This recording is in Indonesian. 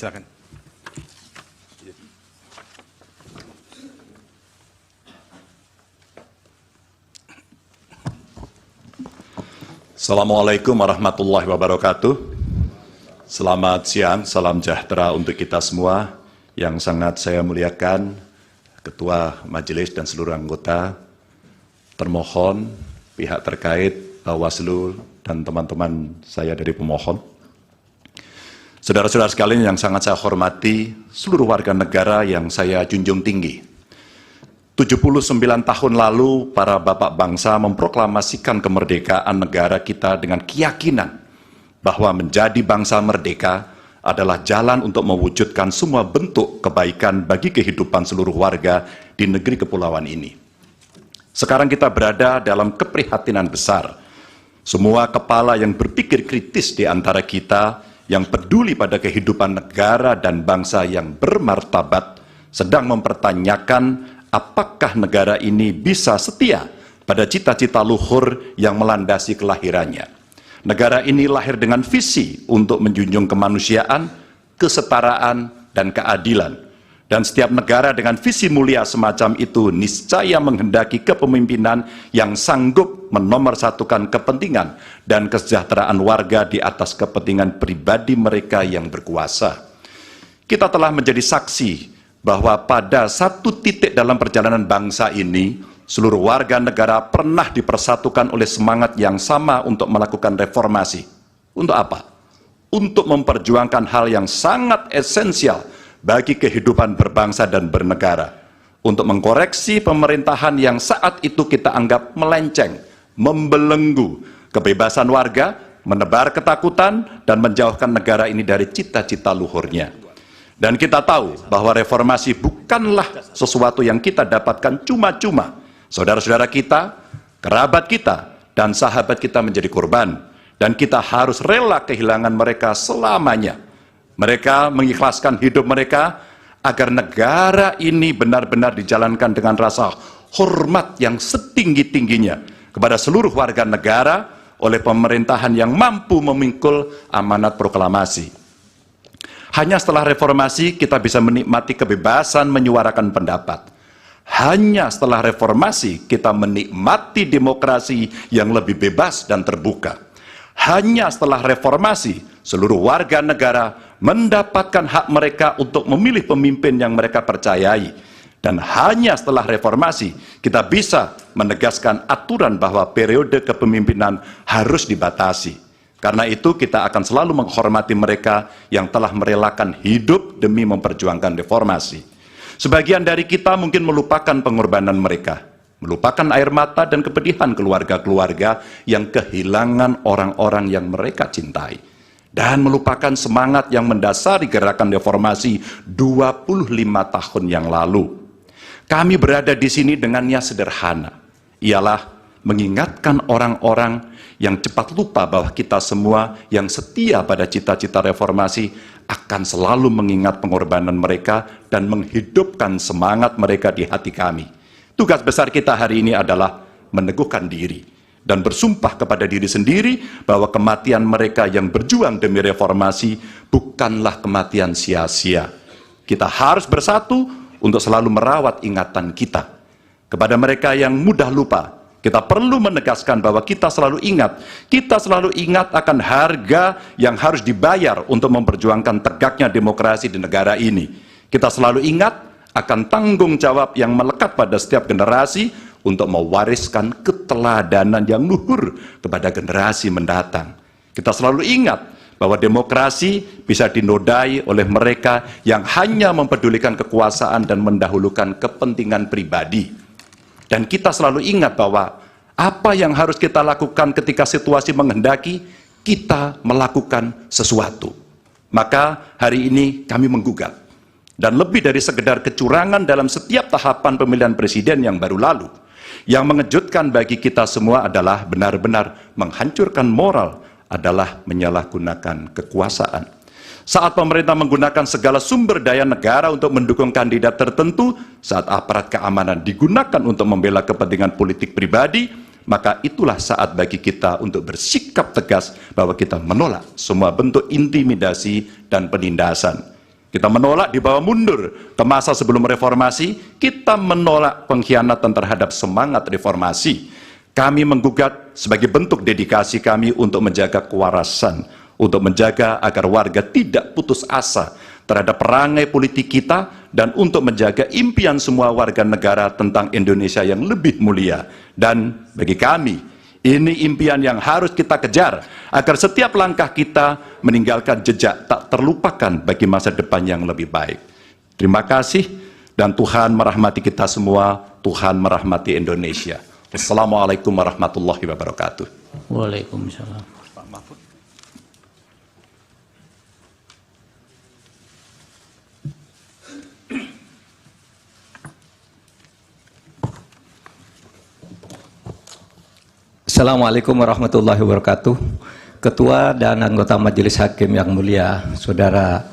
silakan. Assalamualaikum warahmatullahi wabarakatuh. Selamat siang, salam sejahtera untuk kita semua. Yang sangat saya muliakan Ketua Majelis dan seluruh anggota, termohon, pihak terkait, Bawaslu, dan teman-teman saya dari pemohon. Saudara-saudara sekalian yang sangat saya hormati, seluruh warga negara yang saya junjung tinggi. 79 tahun lalu, para bapak bangsa memproklamasikan kemerdekaan negara kita dengan keyakinan bahwa menjadi bangsa merdeka adalah jalan untuk mewujudkan semua bentuk kebaikan bagi kehidupan seluruh warga di negeri kepulauan ini. Sekarang kita berada dalam keprihatinan besar. Semua kepala yang berpikir kritis di antara kita, yang peduli pada kehidupan negara dan bangsa yang bermartabat, sedang mempertanyakan apakah negara ini bisa setia pada cita-cita luhur yang melandasi kelahirannya. Negara ini lahir dengan visi untuk menjunjung kemanusiaan, kesetaraan, dan keadilan. Dan setiap negara dengan visi mulia semacam itu niscaya menghendaki kepemimpinan yang sanggup menomorsatukan kepentingan dan kesejahteraan warga di atas kepentingan pribadi mereka yang berkuasa. Kita telah menjadi saksi bahwa pada satu titik dalam perjalanan bangsa ini, seluruh warga negara pernah dipersatukan oleh semangat yang sama untuk melakukan reformasi. Untuk apa? Untuk memperjuangkan hal yang sangat esensial bagi kehidupan berbangsa dan bernegara. Untuk mengkoreksi pemerintahan yang saat itu kita anggap melenceng, membelenggu kebebasan warga, menebar ketakutan, dan menjauhkan negara ini dari cita-cita luhurnya. Dan kita tahu bahwa reformasi bukanlah sesuatu yang kita dapatkan cuma-cuma. Saudara-saudara kita, kerabat kita, dan sahabat kita menjadi korban. Dan kita harus rela kehilangan mereka selamanya. Mereka mengikhlaskan hidup mereka agar negara ini benar-benar dijalankan dengan rasa hormat yang setinggi-tingginya kepada seluruh warga negara oleh pemerintahan yang mampu memikul amanat proklamasi. Hanya setelah reformasi kita bisa menikmati kebebasan menyuarakan pendapat. Hanya setelah reformasi kita menikmati demokrasi yang lebih bebas dan terbuka. Hanya setelah reformasi seluruh warga negara mendapatkan hak mereka untuk memilih pemimpin yang mereka percayai. Dan hanya setelah reformasi kita bisa menegaskan aturan bahwa periode kepemimpinan harus dibatasi. Karena itu kita akan selalu menghormati mereka yang telah merelakan hidup demi memperjuangkan reformasi. Sebagian dari kita mungkin melupakan pengorbanan mereka, melupakan air mata dan kepedihan keluarga-keluarga yang kehilangan orang-orang yang mereka cintai, dan melupakan semangat yang mendasari gerakan reformasi 25 tahun yang lalu. Kami berada di sini dengan niat sederhana, ialah mengingatkan orang-orang yang cepat lupa bahwa kita semua yang setia pada cita-cita reformasi akan selalu mengingat pengorbanan mereka dan menghidupkan semangat mereka di hati kami. Tugas besar kita hari ini adalah meneguhkan diri dan bersumpah kepada diri sendiri bahwa kematian mereka yang berjuang demi reformasi bukanlah kematian sia-sia. Kita harus bersatu untuk selalu merawat ingatan kita. Kepada mereka yang mudah lupa, kita perlu menegaskan bahwa kita selalu ingat akan harga yang harus dibayar untuk memperjuangkan tegaknya demokrasi di negara ini. Kita selalu ingat akan tanggung jawab yang melekat pada setiap generasi untuk mewariskan keteladanan yang luhur kepada generasi mendatang. Kita selalu ingat bahwa demokrasi bisa dinodai oleh mereka yang hanya mempedulikan kekuasaan dan mendahulukan kepentingan pribadi. Dan kita selalu ingat bahwa apa yang harus kita lakukan ketika situasi menghendaki, kita melakukan sesuatu. Maka hari ini kami menggugat. Dan lebih dari sekedar kecurangan dalam setiap tahapan pemilihan presiden yang baru lalu, yang mengejutkan bagi kita semua adalah benar-benar menghancurkan moral, adalah menyalahgunakan kekuasaan. Saat pemerintah menggunakan segala sumber daya negara untuk mendukung kandidat tertentu, saat aparat keamanan digunakan untuk membela kepentingan politik pribadi, maka itulah saat bagi kita untuk bersikap tegas bahwa kita menolak semua bentuk intimidasi dan penindasan. Kita menolak dibawa mundur ke masa sebelum reformasi. Kita menolak pengkhianatan terhadap semangat reformasi. Kami menggugat sebagai bentuk dedikasi kami untuk menjaga kewarasan, untuk menjaga agar warga tidak putus asa terhadap perangai politik kita, dan untuk menjaga impian semua warga negara tentang Indonesia yang lebih mulia. Dan bagi kami, ini impian yang harus kita kejar agar setiap langkah kita meninggalkan jejak tak terlupakan bagi masa depan yang lebih baik. Terima kasih, dan Tuhan merahmati kita semua, Tuhan merahmati Indonesia. Wassalamualaikum warahmatullahi wabarakatuh. Waalaikumsalam. Pak Mahfud. Assalamualaikum warahmatullahi wabarakatuh. Ketua dan anggota Majelis Hakim yang mulia, Saudara